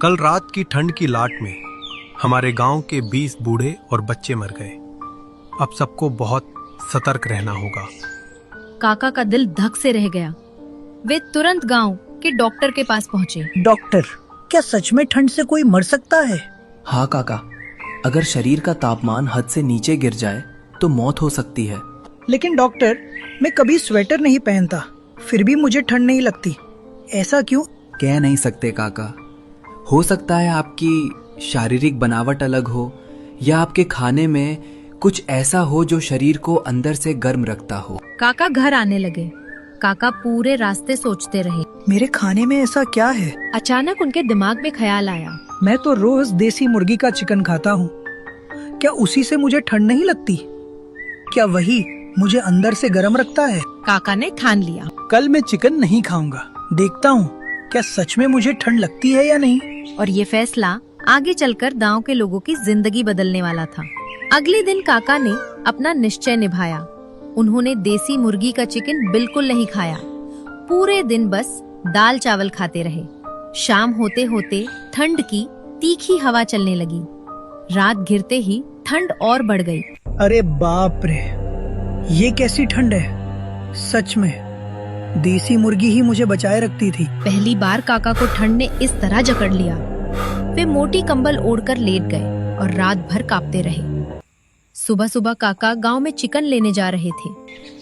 कल रात की ठंड की लाट में हमारे गांव के 20 बूढ़े और बच्चे मर गए। अब सबको बहुत सतर्क रहना होगा। काका का दिल धक से रह गया। वे तुरंत गांव के डॉक्टर के पास पहुंचे। डॉक्टर, क्या सच में ठंड से कोई मर सकता है? हाँ काका, अगर शरीर का तापमान हद से नीचे गिर जाए तो मौत हो सकती है। लेकिन डॉक्टर, मैं कभी स्वेटर नहीं पहनता, फिर भी मुझे ठंड नहीं लगती। ऐसा क्यों? कह नहीं सकते काका। हो सकता है आपकी शारीरिक बनावट अलग हो या आपके खाने में कुछ ऐसा हो जो शरीर को अंदर से गर्म रखता हो। काका घर आने लगे। काका पूरे रास्ते सोचते रहे। मेरे खाने में ऐसा क्या है? अचानक उनके दिमाग में ख्याल आया। मैं तो रोज देसी मुर्गी का चिकन खाता हूँ। क्या उसी से मुझे ठंड नहीं लगती? क्या वही मुझे अंदर से गर्म रखता है? काका ने ठान लिया। कल मैं चिकन नहीं खाऊंगा। देखता हूँ क्या सच में मुझे ठंड लगती है या नहीं। और ये फैसला आगे चलकर गांव के लोगों की जिंदगी बदलने वाला था। अगले दिन काका ने अपना निश्चय निभाया। उन्होंने देसी मुर्गी का चिकन बिल्कुल नहीं खाया। पूरे दिन बस दाल चावल खाते रहे। शाम होते होते ठंड की तीखी हवा चलने लगी। रात घिरते ही ठंड और बढ़ गई। अरे बाप रे, ये कैसी ठंड है? सच में देसी मुर्गी ही मुझे बचाए रखती थी। पहली बार काका को ठंड ने इस तरह जकड़ लिया। वे मोटी कंबल ओढ़कर लेट गए और रात भर कांपते रहे। सुबह सुबह काका गांव में चिकन लेने जा रहे थे।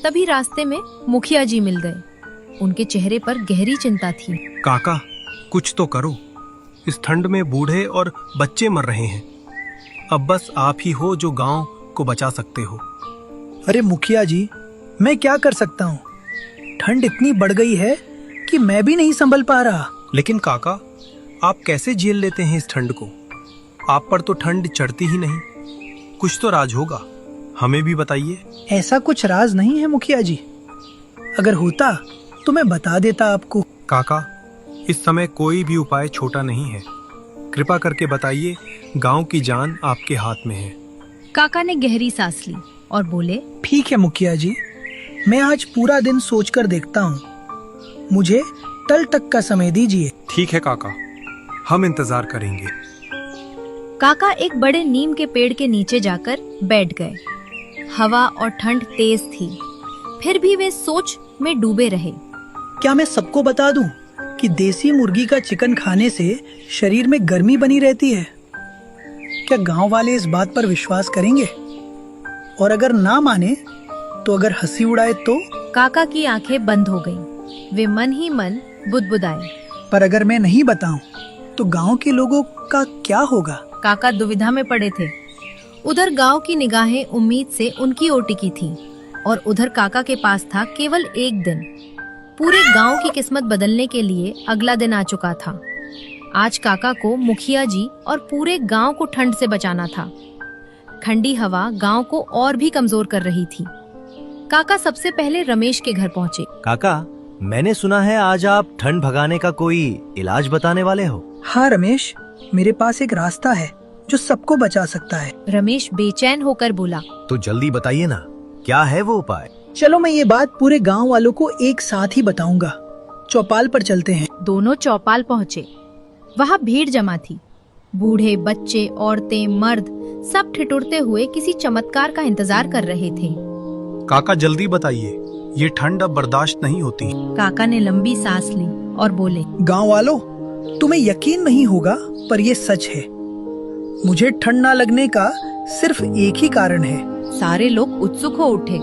तभी रास्ते में मुखिया जी मिल गए। उनके चेहरे पर गहरी चिंता थी। काका, कुछ तो करो। इस ठंड में बूढ़े और बच्चे मर रहे हैं। अब बस आप ही हो जो गांव को बचा सकते हो। अरे मुखिया जी, मैं क्या कर सकता हूँ? ठंड इतनी बढ़ गई है कि मैं भी नहीं संभल पा रहा। लेकिन काका, आप कैसे झेल लेते हैं इस ठंड को? आप पर तो ठंड चढ़ती ही नहीं। कुछ तो राज होगा, हमें भी बताइए। ऐसा कुछ राज नहीं है मुखिया जी। अगर होता तो मैं बता देता आपको। काका, इस समय कोई भी उपाय छोटा नहीं है। कृपा करके बताइए, गांव की जान आपके हाथ में है। काका ने गहरी सांस ली और बोले, ठीक है मुखिया जी, मैं आज पूरा दिन सोचकर देखता हूँ। मुझे कल तक का समय दीजिए। ठीक है काका, हम इंतजार करेंगे। काका एक बड़े नीम के पेड़ के नीचे जाकर बैठ गए। हवा और ठंड तेज थी, फिर भी वे सोच में डूबे रहे। क्या मैं सबको बता दूं कि देसी मुर्गी का चिकन खाने से शरीर में गर्मी बनी रहती है? क्या गांव वाले इस बात पर विश्वास करेंगे? और अगर ना माने तो अगर हंसी उड़ाए तो? काका की आंखें बंद हो गईं। वे मन ही मन बुदबुदाए। पर अगर मैं नहीं बताऊं तो गांव के लोगों का क्या होगा? काका दुविधा में पड़े थे। उधर गांव की निगाहें उम्मीद से उनकी ओर टिकी थी और उधर काका के पास था केवल एक दिन। पूरे गांव की किस्मत बदलने के लिए अगला दिन आ चुका था। आज काका को मुखिया जी और पूरे गांव को ठंड से बचाना था। ठंडी हवा गांव को और भी कमजोर कर रही थी। काका सबसे पहले रमेश के घर पहुंचे। काका, मैंने सुना है आज आप ठंड भगाने का कोई इलाज बताने वाले हो। हाँ रमेश, मेरे पास एक रास्ता है जो सबको बचा सकता है। रमेश बेचैन होकर बोला, तो जल्दी बताइए ना, क्या है वो उपाय? चलो मैं ये बात पूरे गांव वालों को एक साथ ही बताऊंगा। चौपाल पर चलते हैं। दोनों चौपाल पहुंचे। वहाँ भीड़ जमा थी। बूढ़े, बच्चे, औरतें, मर्द सब ठिठुरते हुए किसी चमत्कार का इंतजार कर रहे थे। काका जल्दी बताइए, ये ठंड अब बर्दाश्त नहीं होती। काका ने लंबी सांस ली और बोले, गांव वालों, तुम्हें यकीन नहीं होगा पर ये सच है। मुझे ठंड ना लगने का सिर्फ एक ही कारण है। सारे लोग उत्सुक हो उठे।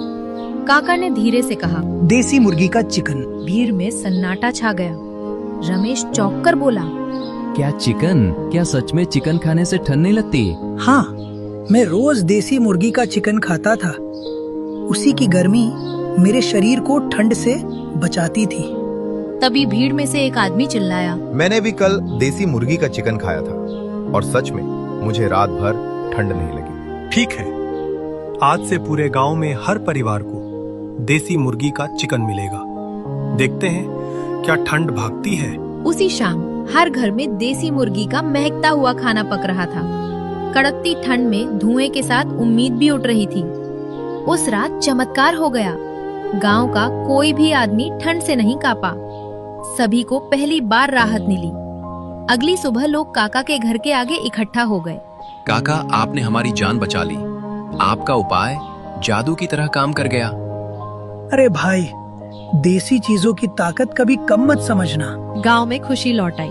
काका ने धीरे से कहा, देसी मुर्गी का चिकन। भीड़ में सन्नाटा छा गया। रमेश चौंक कर बोला, क्या चिकन? क्या सच में चिकन खाने से ठंड नहीं लगती? हाँ, मैं रोज देसी मुर्गी का चिकन खाता था। उसी की गर्मी मेरे शरीर को ठंड से बचाती थी। तभी भीड़ में से एक आदमी चिल्लाया, मैंने भी कल देसी मुर्गी का चिकन खाया था और सच में मुझे रात भर ठंड नहीं लगी। ठीक है, आज से पूरे गांव में हर परिवार को देसी मुर्गी का चिकन मिलेगा। देखते हैं क्या ठंड भागती है। उसी शाम हर घर में देसी मुर्गी का महकता हुआ खाना पक रहा था। कड़कती ठंड में धुएं के साथ उम्मीद भी उठ रही थी। उस रात चमत्कार हो गया। गांव का कोई भी आदमी ठंड से नहीं कांपा। सभी को पहली बार राहत मिली। अगली सुबह लोग काका के घर के आगे इकट्ठा हो गए। काका, आपने हमारी जान बचा ली। आपका उपाय जादू की तरह काम कर गया। अरे भाई, देसी चीजों की ताकत कभी कम मत समझना। गांव में खुशी लौट आई।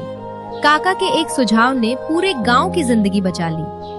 काका के एक सुझाव ने पूरे गांव की जिंदगी बचा ली।